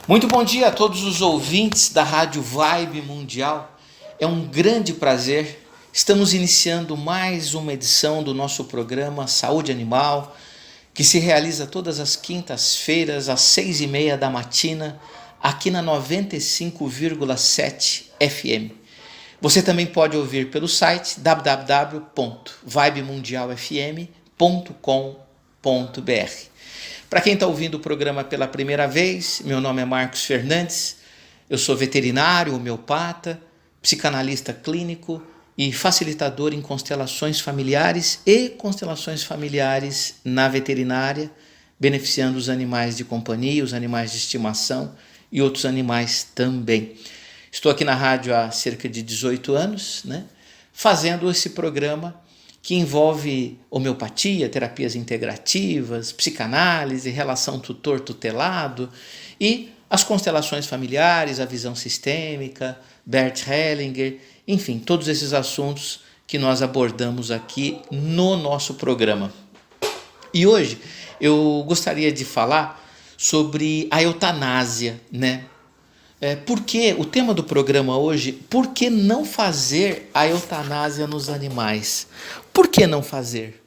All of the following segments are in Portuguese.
Muito bom dia a todos os ouvintes da Rádio Vibe Mundial. É um grande prazer. Estamos iniciando mais uma edição do nosso programa Saúde Animal, que se realiza todas as quintas-feiras às 6h30 da matina, aqui na 95,7 FM. Você também pode ouvir pelo site www.vibemundialfm.com.br. Para quem está ouvindo o programa pela primeira vez, meu nome é Marcos Fernandes, eu sou veterinário, homeopata, psicanalista clínico e facilitador em constelações familiares e constelações familiares na veterinária, beneficiando os animais de companhia, os animais de estimação e outros animais também. Estou aqui na rádio há cerca de 18 anos, fazendo esse programa que envolve homeopatia, terapias integrativas, psicanálise, relação tutor-tutelado e as constelações familiares, a visão sistêmica, Bert Hellinger, enfim, todos esses assuntos que nós abordamos aqui no nosso programa. E hoje eu gostaria de falar sobre a eutanásia, Porque o tema do programa hoje, por que não fazer a eutanásia nos animais? Por que não fazer?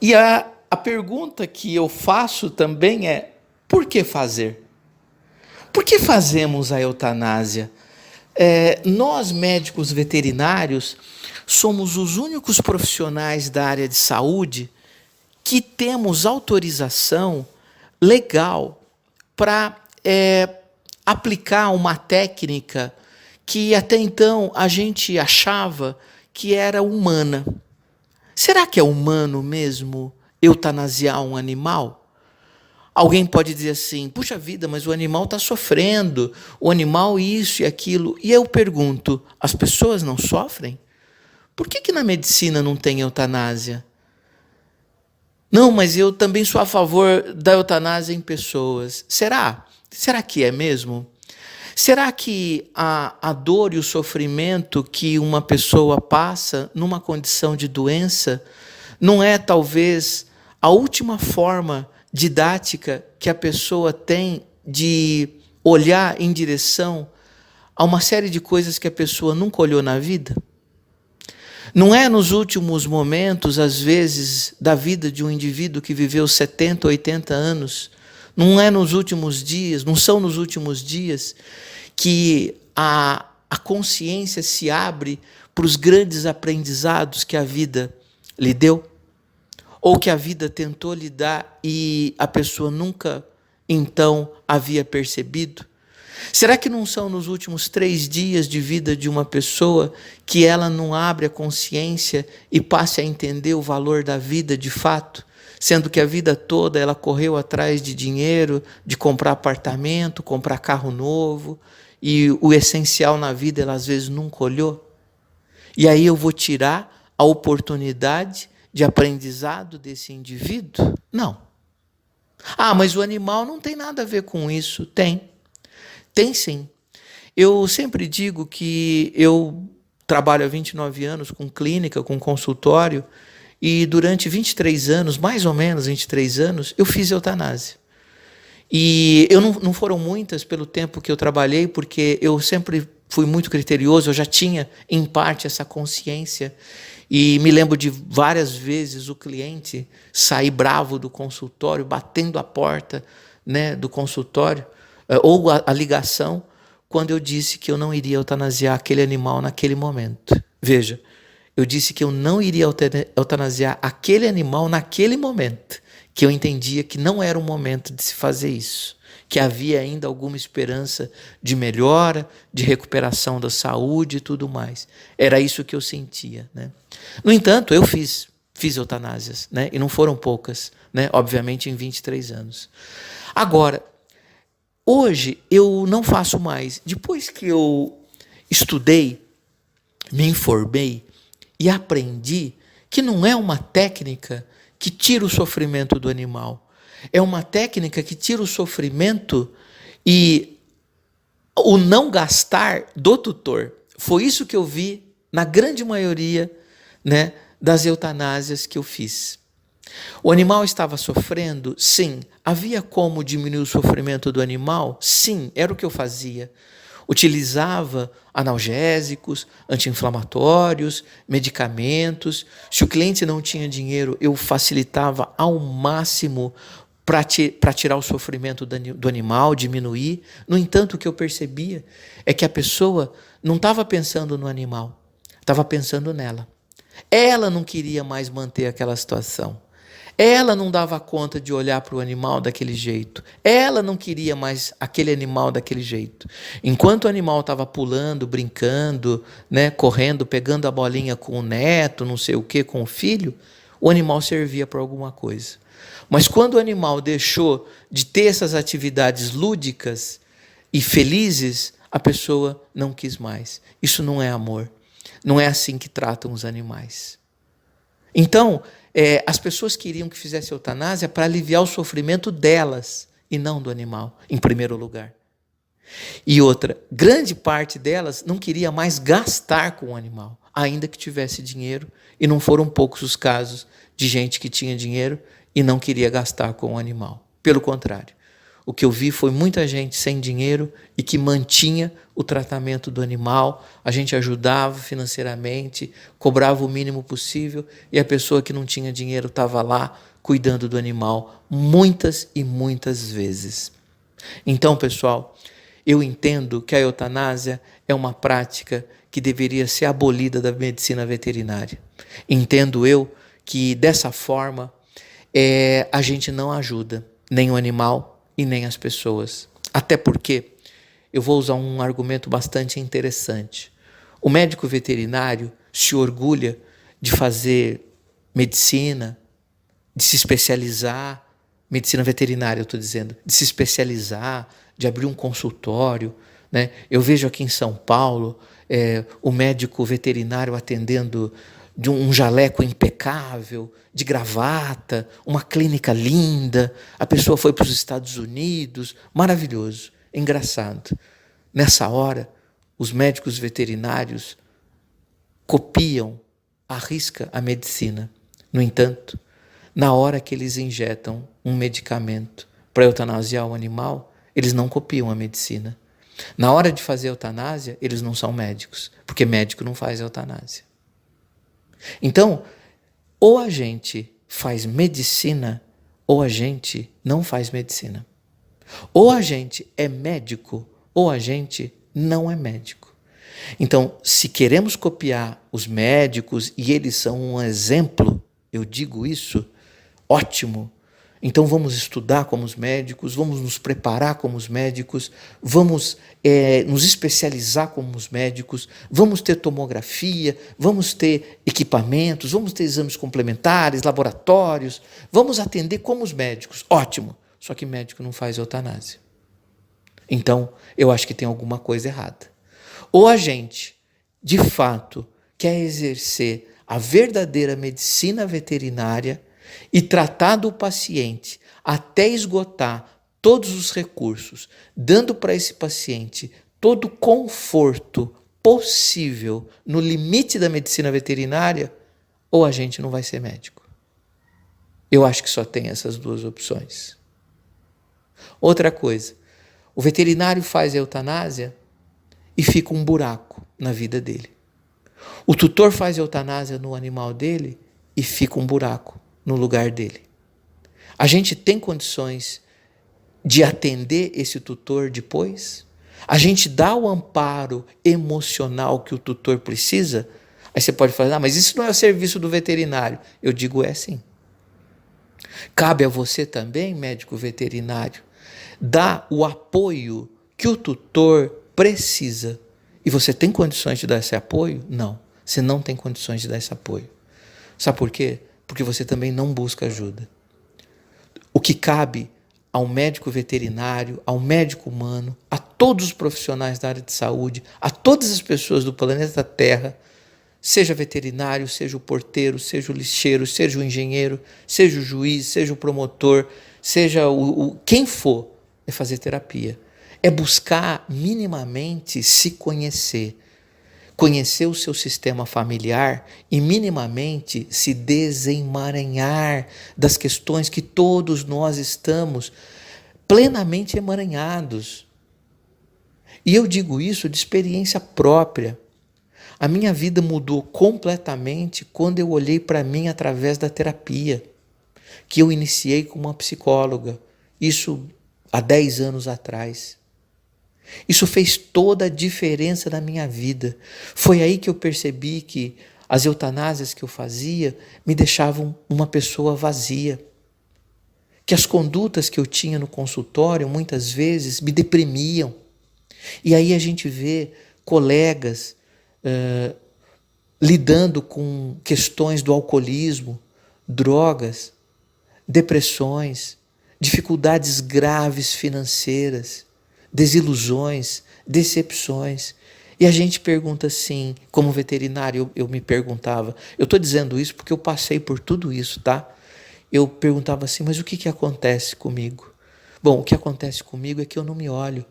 E a pergunta que eu faço também é, por que fazer? Por que fazemos a eutanásia? Nós, médicos veterinários, somos os únicos profissionais da área de saúde que temos autorização legal para aplicar uma técnica que até então a gente achava que era humana. Será que é humano mesmo eutanasiar um animal? Alguém pode dizer assim, puxa vida, mas o animal está sofrendo, o animal isso e aquilo. E eu pergunto, as pessoas não sofrem? Por que na medicina não tem eutanásia? Não, mas eu também sou a favor da eutanásia em pessoas. Será? Será que é mesmo? Será que a dor e o sofrimento que uma pessoa passa numa condição de doença não é talvez a última forma didática que a pessoa tem de olhar em direção a uma série de coisas que a pessoa nunca olhou na vida? Não é nos últimos momentos, às vezes, da vida de um indivíduo que viveu 70, 80 anos, não é nos últimos dias, não são nos últimos dias que a consciência se abre para os grandes aprendizados que a vida lhe deu? Ou que a vida tentou lhe dar e a pessoa nunca, então, havia percebido? Será que não são nos últimos 3 dias de vida de uma pessoa que ela não abre a consciência e passe a entender o valor da vida de fato? Sendo que a vida toda ela correu atrás de dinheiro, de comprar apartamento, comprar carro novo, e o essencial na vida ela às vezes nunca olhou. E aí eu vou tirar a oportunidade de aprendizado desse indivíduo? Não. Ah, mas o animal não tem nada a ver com isso. Tem. Tem sim. Eu sempre digo que eu trabalho há 29 anos com clínica, com consultório, e durante 23 anos, mais ou menos 23 anos, eu fiz eutanásia. E eu não foram muitas pelo tempo que eu trabalhei, porque eu sempre fui muito criterioso, eu já tinha, em parte, essa consciência. E me lembro de várias vezes o cliente sair bravo do consultório, batendo a porta do consultório, ou a ligação, quando eu disse que eu não iria eutanasiar aquele animal naquele momento. Veja, eu disse que eu não iria eutanasiar aquele animal naquele momento, que eu entendia que não era o momento de se fazer isso, que havia ainda alguma esperança de melhora, de recuperação da saúde e tudo mais. Era isso que eu sentia. No entanto, eu fiz eutanásias, e não foram poucas, obviamente em 23 anos. Agora, hoje eu não faço mais. Depois que eu estudei, me informei e aprendi que não é uma técnica que tira o sofrimento do animal. É uma técnica que tira o sofrimento e o não gastar do tutor. Foi isso que eu vi na grande maioria das eutanásias que eu fiz. O animal estava sofrendo? Sim. Havia como diminuir o sofrimento do animal? Sim, era o que eu fazia. Utilizava analgésicos, anti-inflamatórios, medicamentos. Se o cliente não tinha dinheiro, eu facilitava ao máximo para tirar o sofrimento do animal, diminuir. No entanto, o que eu percebia é que a pessoa não estava pensando no animal, estava pensando nela. Ela não queria mais manter aquela situação. Ela não dava conta de olhar para o animal daquele jeito. Ela não queria mais aquele animal daquele jeito. Enquanto o animal estava pulando, brincando, né, correndo, pegando a bolinha com o neto, não sei o que, com o filho, o animal servia para alguma coisa. Mas quando o animal deixou de ter essas atividades lúdicas e felizes, a pessoa não quis mais. Isso não é amor. Não é assim que tratam os animais. Então, as pessoas queriam que fizesse eutanásia para aliviar o sofrimento delas e não do animal, em primeiro lugar. E outra, grande parte delas não queria mais gastar com o animal, ainda que tivesse dinheiro, e não foram poucos os casos de gente que tinha dinheiro e não queria gastar com o animal. Pelo contrário, o que eu vi foi muita gente sem dinheiro e que mantinha o tratamento do animal, a gente ajudava financeiramente, cobrava o mínimo possível e a pessoa que não tinha dinheiro estava lá cuidando do animal muitas e muitas vezes. Então, pessoal, eu entendo que a eutanásia é uma prática que deveria ser abolida da medicina veterinária. Entendo eu que dessa forma a gente não ajuda nem o animal e nem as pessoas. Até porque, eu vou usar um argumento bastante interessante. O médico veterinário se orgulha de fazer medicina, de se especializar, medicina veterinária eu estou dizendo, de se especializar, de abrir um consultório, né? Eu vejo aqui em São Paulo o médico veterinário atendendo de um jaleco impecável, de gravata, uma clínica linda, a pessoa foi para os Estados Unidos, maravilhoso, engraçado. Nessa hora, os médicos veterinários copiam à risca a medicina. No entanto, na hora que eles injetam um medicamento para eutanasiar o animal, eles não copiam a medicina. Na hora de fazer eutanásia, eles não são médicos, porque médico não faz eutanásia. Então, ou a gente faz medicina, ou a gente não faz medicina. Ou a gente é médico, ou a gente não é médico. Então, se queremos copiar os médicos, e eles são um exemplo, eu digo isso, ótimo. Então vamos estudar como os médicos, vamos nos preparar como os médicos, vamos nos especializar como os médicos, vamos ter tomografia, vamos ter equipamentos, vamos ter exames complementares, laboratórios, vamos atender como os médicos. Ótimo, só que médico não faz eutanásia. Então, eu acho que tem alguma coisa errada. Ou a gente, de fato, quer exercer a verdadeira medicina veterinária e tratar do paciente até esgotar todos os recursos, dando para esse paciente todo o conforto possível no limite da medicina veterinária, ou a gente não vai ser médico. Eu acho que só tem essas duas opções. Outra coisa, o veterinário faz a eutanásia e fica um buraco na vida dele. O tutor faz a eutanásia no animal dele e fica um buraco no lugar dele. A gente tem condições de atender esse tutor depois? A gente dá o amparo emocional que o tutor precisa? Aí você pode falar, mas isso não é o serviço do veterinário. Eu digo sim. Cabe a você também, médico veterinário, dar o apoio que o tutor precisa. E você tem condições de dar esse apoio? Não. Você não tem condições de dar esse apoio. Sabe por quê? Porque você também não busca ajuda. O que cabe ao médico veterinário, ao médico humano, a todos os profissionais da área de saúde, a todas as pessoas do planeta Terra, seja veterinário, seja o porteiro, seja o lixeiro, seja o engenheiro, seja o juiz, seja o promotor, seja quem for, é fazer terapia. É buscar minimamente se conhecer. conhecer o seu sistema familiar e minimamente se desemaranhar das questões que todos nós estamos plenamente emaranhados. E eu digo isso de experiência própria. A minha vida mudou completamente quando eu olhei para mim através da terapia, que eu iniciei com uma psicóloga, isso há 10 anos atrás. Isso fez toda a diferença na minha vida. Foi aí que eu percebi que as eutanásias que eu fazia me deixavam uma pessoa vazia. Que as condutas que eu tinha no consultório muitas vezes me deprimiam. E aí a gente vê colegas lidando com questões do alcoolismo, drogas, depressões, dificuldades graves financeiras, desilusões, decepções. E a gente pergunta assim, como veterinário, eu me perguntava, eu estou dizendo isso porque eu passei por tudo isso, tá? Eu perguntava assim, mas o que acontece comigo? Bom, o que acontece comigo é que eu não me olho.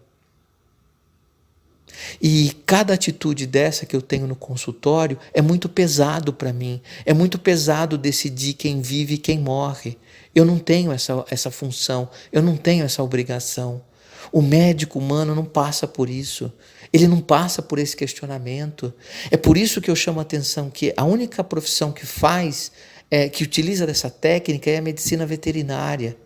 E cada atitude dessa que eu tenho no consultório é muito pesado para mim. É muito pesado decidir quem vive e quem morre. Eu não tenho essa função, eu não tenho essa obrigação. O médico humano não passa por isso. Ele não passa por esse questionamento. É por isso que eu chamo a atenção que a única profissão que faz, que utiliza dessa técnica é a medicina veterinária.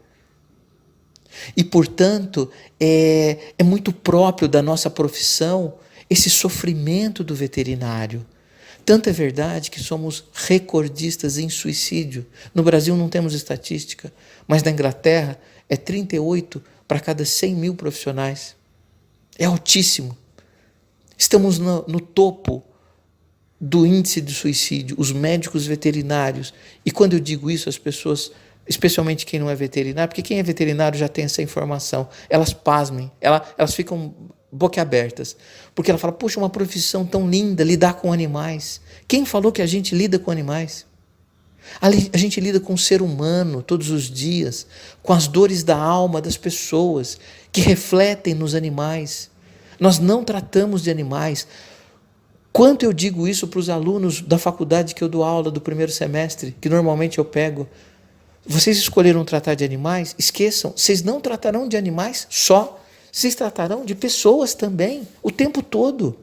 E, portanto, é muito próprio da nossa profissão esse sofrimento do veterinário. Tanto é verdade que somos recordistas em suicídio. No Brasil não temos estatística, mas na Inglaterra é 38 para cada 100 mil profissionais. É altíssimo. Estamos no topo do índice de suicídio, os médicos veterinários. E quando eu digo isso, as pessoas, especialmente quem não é veterinário, porque quem é veterinário já tem essa informação, elas pasmem, elas ficam boquiabertas, porque ela fala, poxa, uma profissão tão linda, lidar com animais. Quem falou que a gente lida com animais? A gente lida com o ser humano todos os dias, com as dores da alma das pessoas que refletem nos animais. Nós não tratamos de animais. Quanto eu digo isso para os alunos da faculdade que eu dou aula do primeiro semestre, que normalmente eu pego, vocês escolheram tratar de animais? Esqueçam, vocês não tratarão de animais só, vocês tratarão de pessoas também, o tempo todo.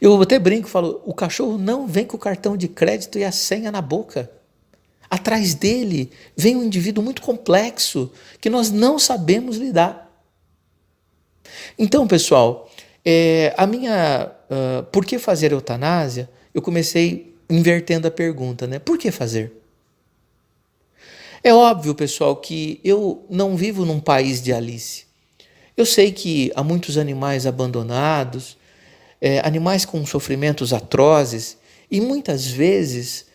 Eu até brinco, falo, o cachorro não vem com o cartão de crédito e a senha na boca. Atrás dele vem um indivíduo muito complexo, que nós não sabemos lidar. Então, pessoal, por que fazer eutanásia? Eu comecei invertendo a pergunta, né? Por que fazer? É óbvio, pessoal, que eu não vivo num país de Alice. Eu sei que há muitos animais abandonados, animais com sofrimentos atrozes, e muitas vezes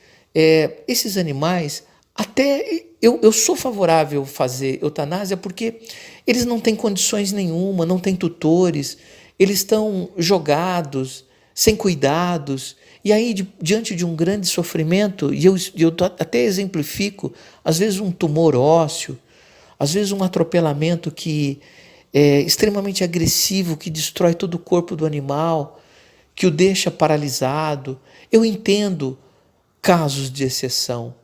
esses animais, até eu sou favorável a fazer eutanásia porque eles não têm condições nenhuma, não têm tutores, eles estão jogados, sem cuidados, e aí diante de um grande sofrimento, e eu até exemplifico, às vezes um tumor ósseo, às vezes um atropelamento que é extremamente agressivo, que destrói todo o corpo do animal, que o deixa paralisado. Eu entendo casos de exceção.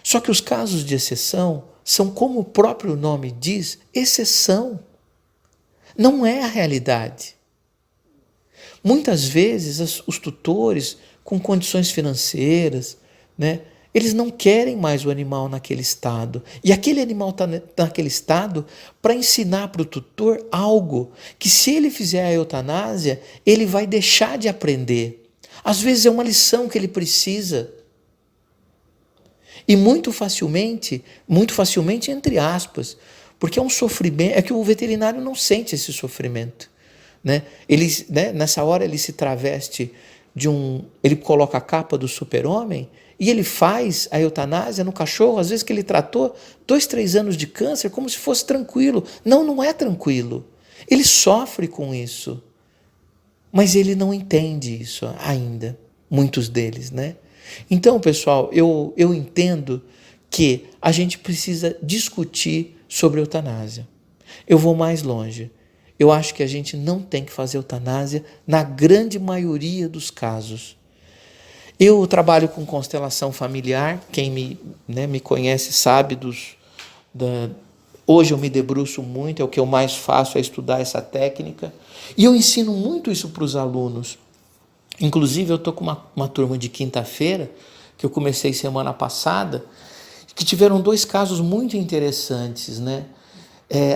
Só que os casos de exceção são, como o próprio nome diz, exceção. Não é a realidade. Muitas vezes os tutores, com condições financeiras, né, eles não querem mais o animal naquele estado. E aquele animal está naquele estado para ensinar para o tutor algo que, se ele fizer a eutanásia, ele vai deixar de aprender. Às vezes é uma lição que ele precisa. E muito facilmente entre aspas, porque é um sofrimento, é que o veterinário não sente esse sofrimento. Né? Nessa hora ele se traveste ele coloca a capa do super-homem e ele faz a eutanásia no cachorro, às vezes que ele tratou 2, 3 anos de câncer, como se fosse tranquilo. Não, não é tranquilo. Ele sofre com isso. Mas ele não entende isso ainda, muitos deles, né? Então, pessoal, eu entendo que a gente precisa discutir sobre eutanásia. Eu vou mais longe. eu acho que a gente não tem que fazer eutanásia na grande maioria dos casos. Eu trabalho com constelação familiar, quem me conhece sabe hoje eu me debruço muito, é o que eu mais faço, é estudar essa técnica, e eu ensino muito isso para os alunos. Inclusive eu estou com uma turma de quinta-feira, que eu comecei semana passada, que tiveram 2 casos muito interessantes, né?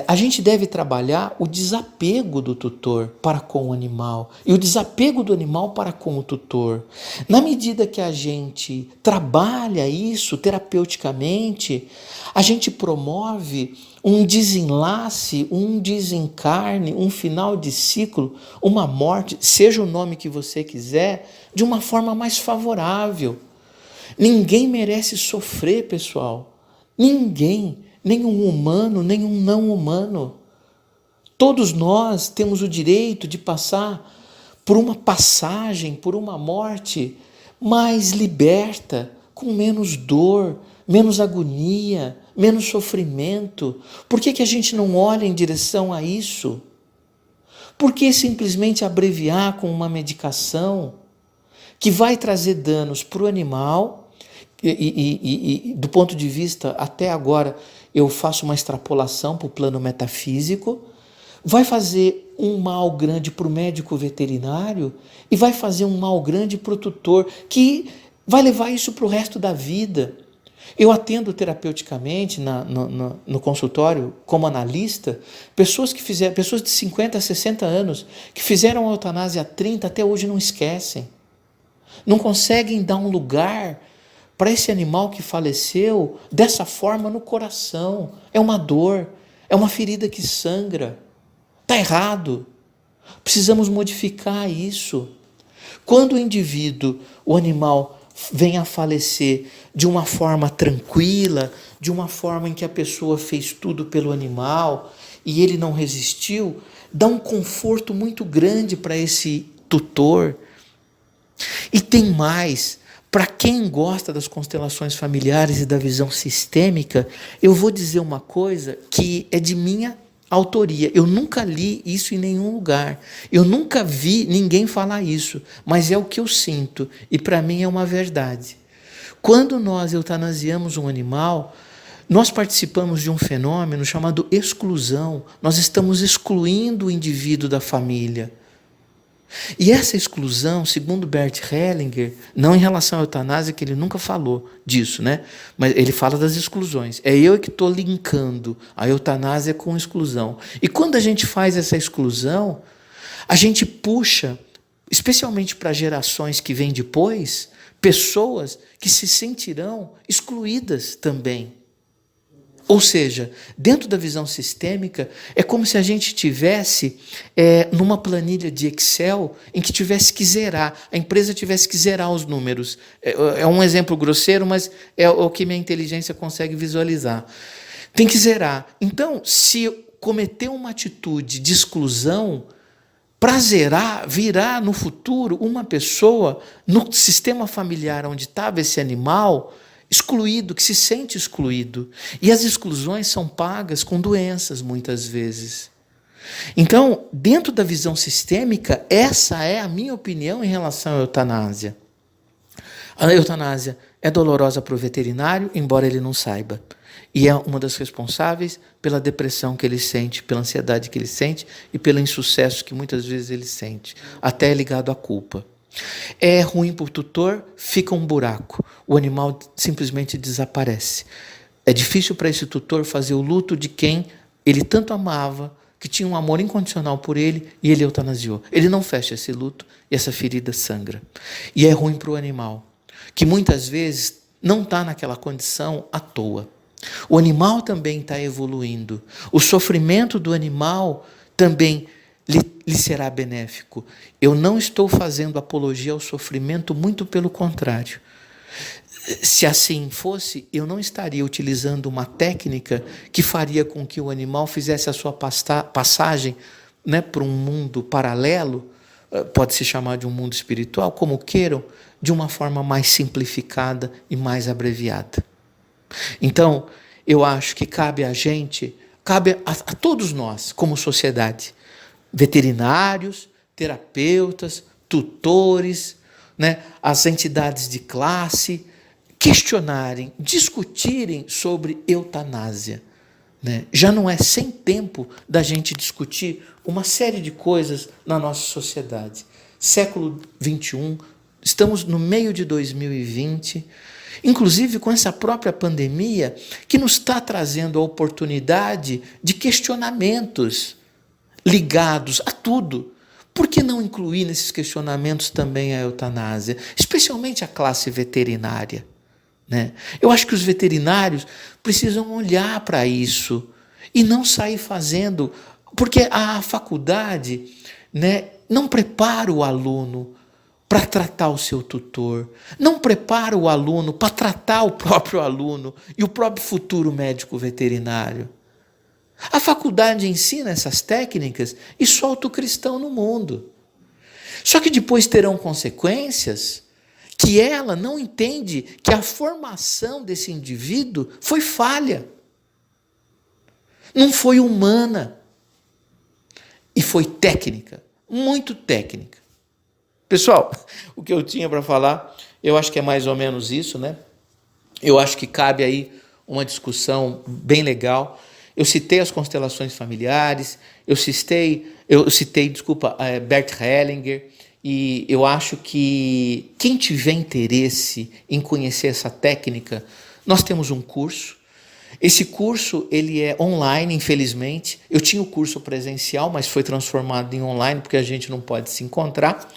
A gente deve trabalhar o desapego do tutor para com o animal e o desapego do animal para com o tutor. Na medida que a gente trabalha isso terapeuticamente, a gente promove um desenlace, um desencarne, um final de ciclo, uma morte, seja o nome que você quiser, de uma forma mais favorável. Ninguém merece sofrer, pessoal. Ninguém. Nenhum humano, nenhum não humano. Todos nós temos o direito de passar por uma passagem, por uma morte mais liberta, com menos dor, menos agonia, menos sofrimento. Por que a gente não olha em direção a isso? Por que simplesmente abreviar com uma medicação que vai trazer danos para o animal e do ponto de vista, até agora, eu faço uma extrapolação para o plano metafísico, vai fazer um mal grande para o médico veterinário e vai fazer um mal grande para o tutor, que vai levar isso para o resto da vida. Eu atendo terapeuticamente no consultório, como analista, pessoas de 50 a 60 anos, que fizeram a eutanásia há 30, até hoje não esquecem. Não conseguem dar um lugar para esse animal que faleceu dessa forma no coração. É uma dor, é uma ferida que sangra. Está errado. Precisamos modificar isso. Quando o indivíduo, o animal, vem a falecer de uma forma tranquila, de uma forma em que a pessoa fez tudo pelo animal e ele não resistiu, dá um conforto muito grande para esse tutor. E tem mais. Para quem gosta das constelações familiares e da visão sistêmica, eu vou dizer uma coisa que é de minha autoria. Eu nunca li isso em nenhum lugar. Eu nunca vi ninguém falar isso, mas é o que eu sinto e para mim é uma verdade. Quando nós eutanasiamos um animal, nós participamos de um fenômeno chamado exclusão. Nós estamos excluindo o indivíduo da família. E essa exclusão, segundo Bert Hellinger, não em relação à eutanásia, que ele nunca falou disso, né? Mas ele fala das exclusões. É eu que estou linkando a eutanásia com a exclusão. E quando a gente faz essa exclusão, a gente puxa, especialmente para gerações que vêm depois, pessoas que se sentirão excluídas também. Ou seja, dentro da visão sistêmica, é como se a gente tivesse numa planilha de Excel em que tivesse que zerar, a empresa tivesse que zerar os números. É um exemplo grosseiro, mas é o que minha inteligência consegue visualizar. Tem que zerar. Então, se cometer uma atitude de exclusão, para zerar, virá no futuro uma pessoa no sistema familiar onde estava esse animal, excluído, que se sente excluído. E as exclusões são pagas com doenças, muitas vezes. Então, dentro da visão sistêmica, essa é a minha opinião em relação à eutanásia. A eutanásia é dolorosa para o veterinário, embora ele não saiba. E é uma das responsáveis pela depressão que ele sente, pela ansiedade que ele sente e pelo insucesso que muitas vezes ele sente, até ligado à culpa. É ruim para o tutor, fica um buraco. O animal simplesmente desaparece. É difícil para esse tutor fazer o luto de quem ele tanto amava, que tinha um amor incondicional por ele, e ele eutanasiou. Ele não fecha esse luto e essa ferida sangra. E é ruim para o animal, que muitas vezes não está naquela condição à toa. O animal também está evoluindo. O sofrimento do animal também lhe será benéfico. Eu não estou fazendo apologia ao sofrimento, muito pelo contrário. Se assim fosse, eu não estaria utilizando uma técnica que faria com que o animal fizesse a sua passagem, né, para um mundo paralelo, pode se chamar de um mundo espiritual, como queiram, de uma forma mais simplificada e mais abreviada. Então, eu acho que cabe a gente, cabe a todos nós, como sociedade, veterinários, terapeutas, tutores, né, as entidades de classe, questionarem, discutirem sobre eutanásia. Né? Já não é sem tempo da gente discutir uma série de coisas na nossa sociedade. Século XXI, estamos no meio de 2020, inclusive com essa própria pandemia, que nos está trazendo a oportunidade de questionamentos ligados a tudo. Por que não incluir nesses questionamentos também a eutanásia, especialmente a classe veterinária? Né? Eu acho que os veterinários precisam olhar para isso e não sair fazendo, porque a faculdade, né, não prepara o aluno para tratar o seu tutor, não prepara o aluno para tratar o próprio aluno e o próprio futuro médico veterinário. A faculdade ensina essas técnicas e solta o cristão no mundo. Só que depois terão consequências que ela não entende que a formação desse indivíduo foi falha. Não foi humana. E foi técnica, muito técnica. Pessoal, o que eu tinha para falar, eu acho que é mais ou menos isso, né? Eu acho que cabe aí uma discussão bem legal. Eu citei as constelações familiares, eu citei, Bert Hellinger, e eu acho que quem tiver interesse em conhecer essa técnica, nós temos um curso. Esse curso ele é online, infelizmente. Eu tinha o curso presencial, mas foi transformado em online porque a gente não pode se encontrar.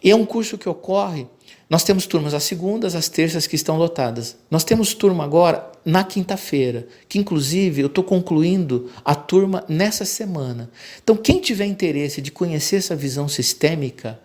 E é um curso que ocorre, nós temos turmas às segundas, às terças que estão lotadas. Nós temos turma agora na quinta-feira, que inclusive eu estou concluindo a turma nessa semana. Então quem tiver interesse de conhecer essa visão sistêmica,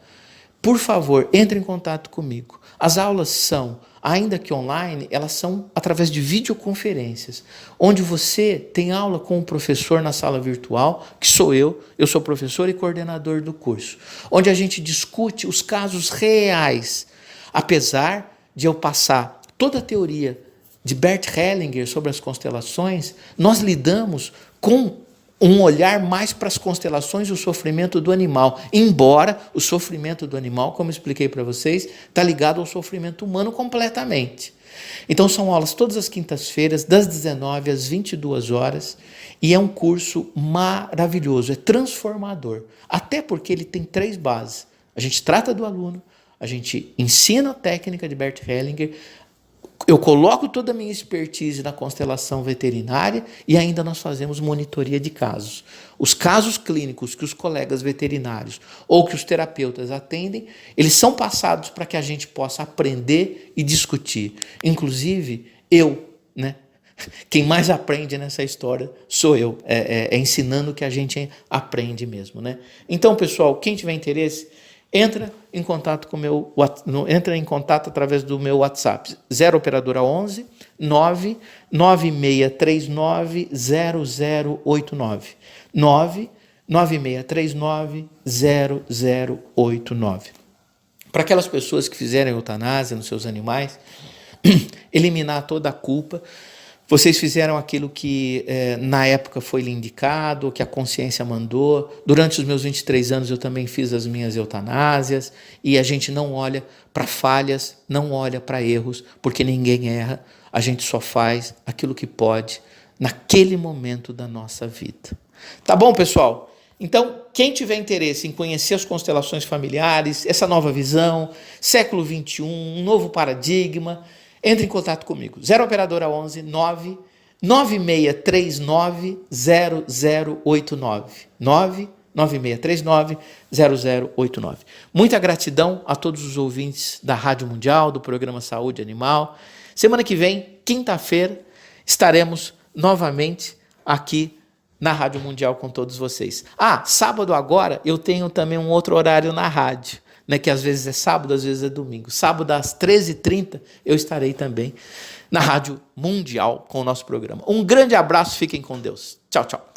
por favor, entre em contato comigo. As aulas são, ainda que online, elas são através de videoconferências, onde você tem aula com o professor na sala virtual, que sou eu sou professor e coordenador do curso, onde a gente discute os casos reais, apesar de eu passar toda a teoria de Bert Hellinger sobre as constelações, nós lidamos com um olhar mais para as constelações e o sofrimento do animal, embora o sofrimento do animal, como eu expliquei para vocês, está ligado ao sofrimento humano completamente. Então são aulas todas as quintas-feiras, das 19 às 22 horas, e é um curso maravilhoso, é transformador, até porque ele tem 3 bases. A gente trata do aluno, a gente ensina a técnica de Bert Hellinger, eu coloco toda a minha expertise na constelação veterinária e ainda nós fazemos monitoria de casos. Os casos clínicos que os colegas veterinários ou que os terapeutas atendem, eles são passados para que a gente possa aprender e discutir. Inclusive, né? Quem mais aprende nessa história sou eu. É ensinando que a gente aprende mesmo, né? Então, pessoal, quem tiver interesse, entra em contato através do meu WhatsApp, 0 operadora 11 99639 0089 99639 0089. Para aquelas pessoas que fizerem eutanásia nos seus animais, eliminar toda a culpa. Vocês fizeram aquilo que na época foi lhe indicado, que a consciência mandou. Durante os meus 23 anos eu também fiz as minhas eutanásias e a gente não olha para falhas, não olha para erros, porque ninguém erra. A gente só faz aquilo que pode naquele momento da nossa vida. Tá bom, pessoal? Então, quem tiver interesse em conhecer as constelações familiares, essa nova visão, século XXI, um novo paradigma, entre em contato comigo. 0 operadora 11 99639 0089. 99639 0089. Muita gratidão a todos os ouvintes da Rádio Mundial, do programa Saúde Animal. Semana que vem, quinta-feira, estaremos novamente aqui na Rádio Mundial com todos vocês. Sábado agora eu tenho também um outro horário na rádio, né, que às vezes é sábado, às vezes é domingo. Sábado às 13h30 eu estarei também na Rádio Mundial com o nosso programa. Um grande abraço, fiquem com Deus. Tchau, tchau.